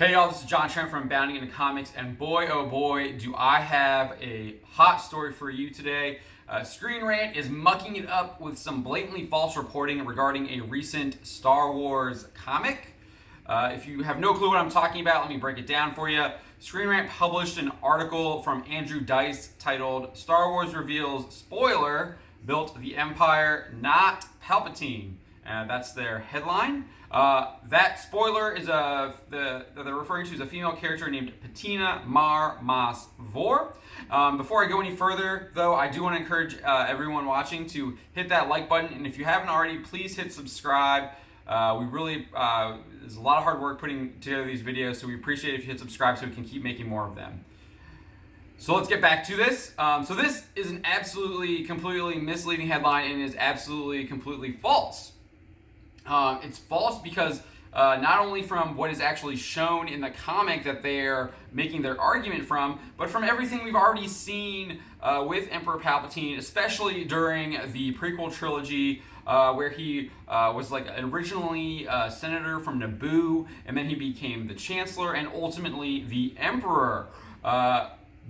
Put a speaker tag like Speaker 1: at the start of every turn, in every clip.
Speaker 1: Hey y'all, this is John Trent from Bounding into Comics, and boy oh boy do I have a hot story for you today. ScreenRant is mucking it up with some blatantly false reporting regarding a recent Star Wars comic. If you have no clue what I'm talking about, let me break it down for you. ScreenRant published an article from Andrew Dice titled "Star Wars Reveals Spoiler Built the Empire, Not Palpatine." That's their headline. That spoiler is that they're referring to is a female character named Patina Mar Mas Vor. Before I go any further, though, I do want to encourage everyone watching to hit that like button, and if you haven't already, please hit subscribe. There's a lot of hard work putting together these videos, so we appreciate it if you hit subscribe so we can keep making more of them. So let's get back to this. So this is an absolutely, completely misleading headline and is absolutely, completely false. It's false because not only from what is actually shown in the comic that they're making their argument from, but from everything we've already seen with Emperor Palpatine, especially during the prequel trilogy, where he was like originally a senator from Naboo, and then he became the Chancellor and ultimately the Emperor.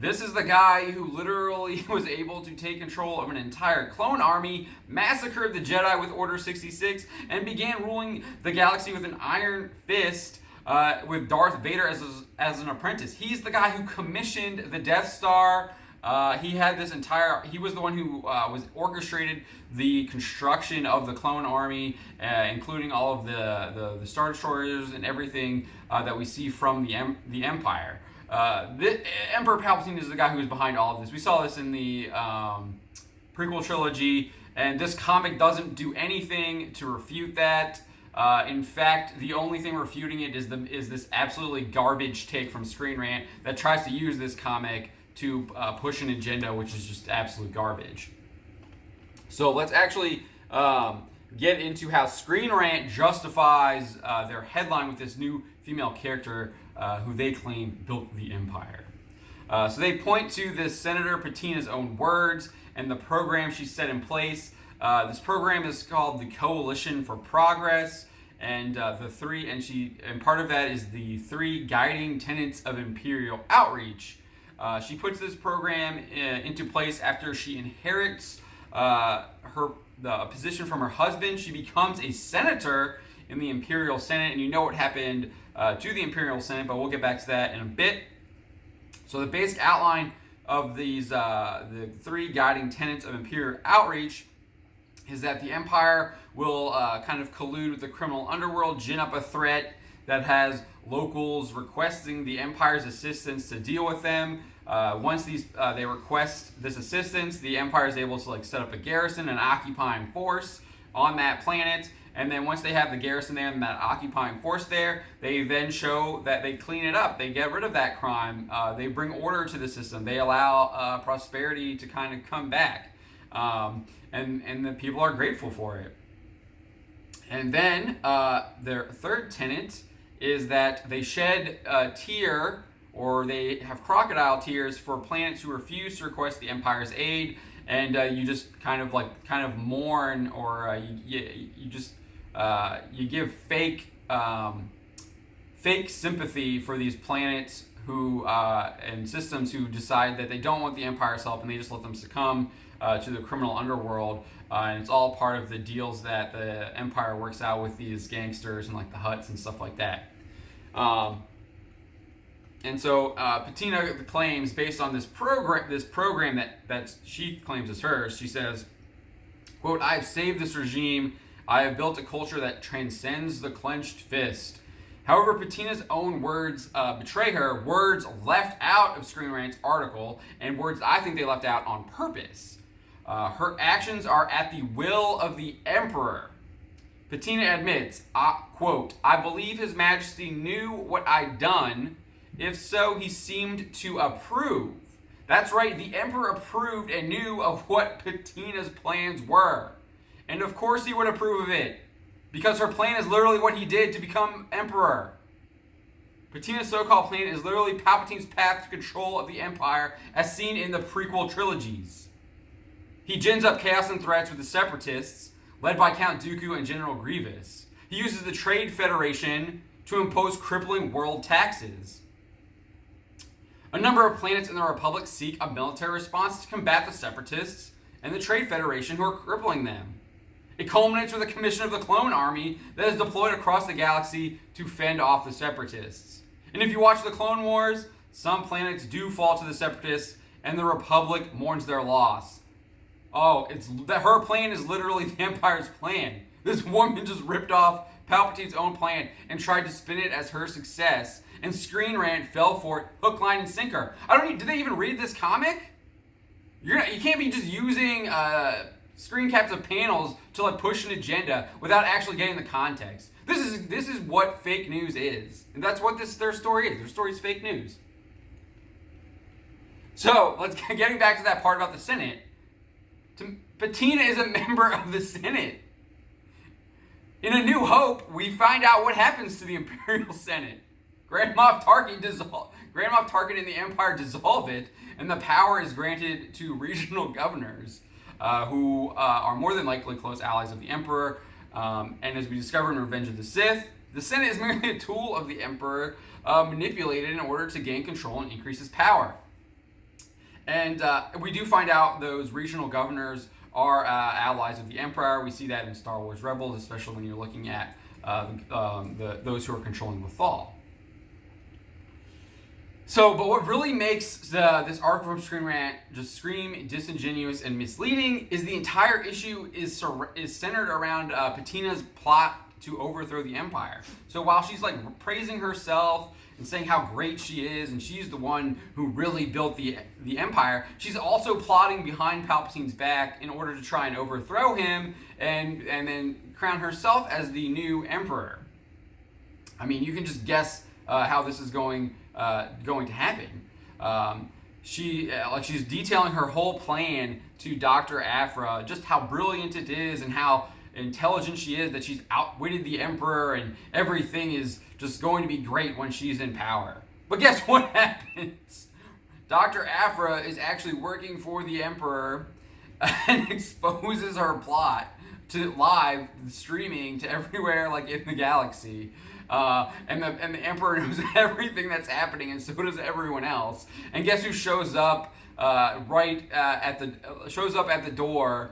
Speaker 1: This is the guy who literally was able to take control of an entire clone army, massacred the Jedi with Order 66, and began ruling the galaxy with an iron fist, with Darth Vader as an apprentice. He's the guy who commissioned the Death Star. He was the one who was orchestrated the construction of the clone army, including all of the Star Destroyers and everything that we see from the Empire. Emperor Palpatine is the guy who is behind all of this. We saw this in the prequel trilogy, and this comic doesn't do anything to refute that. In fact, the only thing refuting it is this absolutely garbage take from ScreenRant that tries to use this comic to push an agenda, which is just absolute garbage. So let's actually get into how ScreenRant justifies their headline with this new female character who they claim built the Empire. So they point to this Senator Patina's own words and the program she set in place. This program is called the Coalition for Progress, and part of that is the 3 guiding tenets of Imperial outreach. She puts this program into place after she inherits the position from her husband. She becomes a senator in the Imperial Senate, and you know what happened to the Imperial Senate, but we'll get back to that in a bit. So the basic outline of these the 3 guiding tenets of Imperial outreach is that the Empire will kind of collude with the criminal underworld, gin up a threat that has locals requesting the Empire's assistance to deal with them. Once they request this assistance, the Empire is able to set up a garrison, an occupying force on that planet. And then once they have the garrison there and that occupying force there, they then show that they clean it up. They get rid of that crime. They bring order to the system. They allow prosperity to kind of come back. And the people are grateful for it. And then their third tenet is that they shed a tear, or they have crocodile tears for planets who refuse to request the Empire's aid. And you just kind of mourn, or you give fake sympathy for these planets and systems who decide that they don't want the Empire's help, and they just let them succumb to the criminal underworld. And it's all part of the deals that the Empire works out with these gangsters and the Hutts and stuff like that. And so Patina claims, based on this program that she claims is hers, she says, quote, "I have saved this regime. I have built a culture that transcends the clenched fist." However, Patina's own words betray her, words left out of ScreenRant's article, and words I think they left out on purpose. Her actions are at the will of the Emperor. Patina admits, quote, "I believe His Majesty knew what I'd done. If so, he seemed to approve." That's right, the Emperor approved and knew of what Patina's plans were. And of course he would approve of it, because her plan is literally what he did to become Emperor. Patina's so-called plan is literally Palpatine's path to control of the Empire, as seen in the prequel trilogies. He gins up chaos and threats with the Separatists, led by Count Dooku and General Grievous. He uses the Trade Federation to impose crippling world taxes. A number of planets in the Republic seek a military response to combat the Separatists and the Trade Federation who are crippling them. It culminates with a commission of the clone army that is deployed across the galaxy to fend off the Separatists. And if you watch the Clone Wars, some planets do fall to the Separatists, and the Republic mourns their loss. Oh, it's that her plan is literally the Empire's plan. This woman just ripped off Palpatine's own plan and tried to spin it as her success, and ScreenRant fell for it, hook, line, and sinker. Did they even read this comic? You can't be just using screen caps of panels to like push an agenda without actually getting the context. This is what fake news is, and that's what their story is. Their story is fake news. So getting back to that part about the Senate. Patina is a member of the Senate. In A New Hope, we find out what happens to the Imperial Senate. Grand Moff Tarkin and the Empire dissolve it, and the power is granted to regional governors who are more than likely close allies of the Emperor. And as we discover in Revenge of the Sith, the Senate is merely a tool of the Emperor manipulated in order to gain control and increase his power. And we do find out those regional governors are allies of the Emperor. We see that in Star Wars Rebels, especially when you're looking at those who are controlling Lothal. So, but what really makes this article from ScreenRant just scream disingenuous and misleading is the entire issue is centered around Patina's plot to overthrow the Empire. So while she's like praising herself and saying how great she is and she's the one who really built the Empire, she's also plotting behind Palpatine's back in order to try and overthrow him and then crown herself as the new Emperor. I mean, you can just guess how this is going to happen. She's detailing her whole plan to Dr. Aphra, just how brilliant it is and how intelligent she is, that she's outwitted the Emperor and everything is just going to be great when she's in power. But guess what happens? Dr. Aphra is actually working for the Emperor and exposes her plot to live streaming to everywhere like in the galaxy. And the Emperor knows everything that's happening, and so does everyone else. And guess who shows up at the door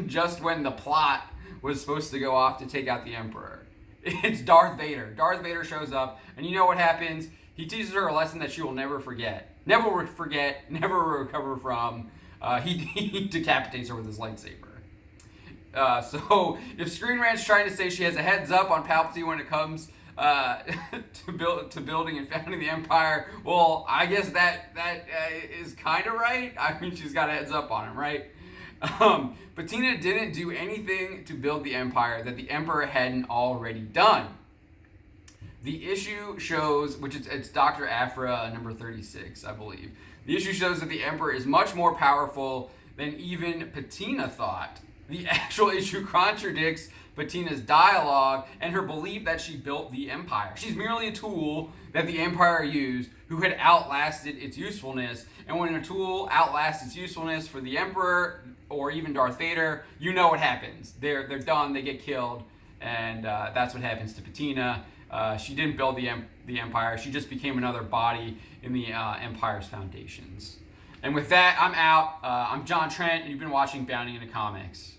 Speaker 1: just when the plot was supposed to go off to take out the Emperor? It's Darth Vader. Darth Vader shows up, and you know what happens? He teaches her a lesson that she will never forget, never recover from. He decapitates her with his lightsaber. So if ScreenRant's trying to say she has a heads up on Palpatine when it comes to building and founding the Empire, well, I guess that is kind of right. I mean, she's got a heads up on him, right? Patina didn't do anything to build the Empire that the Emperor hadn't already done. The issue shows, it's Dr. Aphra, number 36, I believe. The issue shows that the Emperor is much more powerful than even Patina thought. The actual issue contradicts Patina's dialogue and her belief that she built the Empire. She's merely a tool that the Empire used who had outlasted its usefulness. And when a tool outlasts its usefulness for the Emperor or even Darth Vader, you know what happens. They're done, they get killed, and that's what happens to Patina. She didn't build the Empire. She just became another body in the Empire's foundations. And with that, I'm out. I'm John Trent, and you've been watching Bounding into Comics.